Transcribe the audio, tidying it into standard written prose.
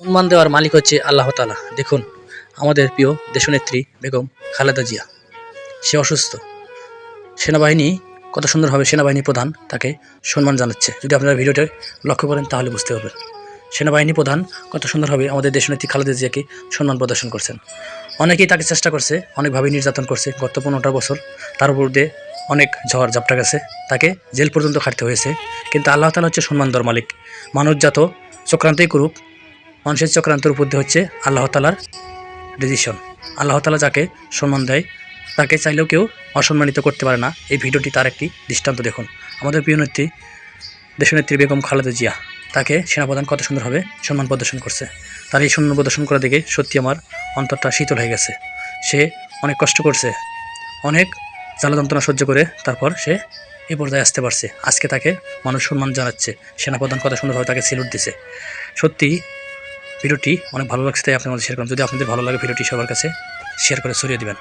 সম্মান দেওয়ার মালিক হচ্ছে আল্লাহ তাআলা। দেখুন আমাদের প্রিয় দেশনেত্রী বেগম খালেদা জিয়া, সে অসুস্থ। সেনাবাহিনী কত সুন্দরভাবে সেনাবাহিনী প্রধান তাকে সম্মান জানাচ্ছে। যদি আপনারা ভিডিওটা লক্ষ্য করেন তাহলে বুঝতে পারবেন। সেনাবাহিনী প্রধান কত সুন্দরভাবে আমাদের দেশনেত্রী খালেদা জিয়াকে সম্মান প্রদর্শন করছেন। অনেকেই তাকে চেষ্টা করছে, অনেকভাবে নির্যাতন করছে। গত 15টা বছর তার উপর দিয়ে অনেক ঝড় ঝাপটা গেছে, তাকে জেল পর্যন্ত খাটতে হয়েছে। কিন্তু আল্লাহ তাআলা হচ্ছে সম্মান দেওয়ার মালিক। মানুষ যত চক্রান্তই করুক, মানুষের চক্রান্তের উপর দিয়ে হচ্ছে আল্লাহ তাআলার ডিসিশন। আল্লাহ তাআলা যাকে সম্মান দেয় তাকে চাইলেও কেউ অসম্মানিত করতে পারে না। এই ভিডিওটি তার একটি দৃষ্টান্ত। দেখুন আমাদের প্রিয় নেত্রী দেশনেত্রী বেগম খালেদা জিয়া, তাকে সেনাপ্রধান কত সুন্দরভাবে সম্মান প্রদর্শন করছে। তার এই সম্মান প্রদর্শন করা দেখে সত্যি আমার অন্তরটা শীতল হয়ে গেছে। সে অনেক কষ্ট করছে, অনেক জ্বালা যন্ত্রণা সহ্য করে তারপর সে এই পর্যায়ে আসতে পারছে। আজকে তাকে মানুষ সম্মান জানাচ্ছে, সেনাপ্রধান কত সুন্দরভাবে তাকে স্যালুট দিছে। সত্যি ভিডিওটি অনেক ভালো লাগছে, তাই আপনার মধ্যে শেয়ার করুন। যদি আপনাদের ভালো লাগে ভিডিওটি সবার কাছে শেয়ার করে ছড়িয়ে দিবেন।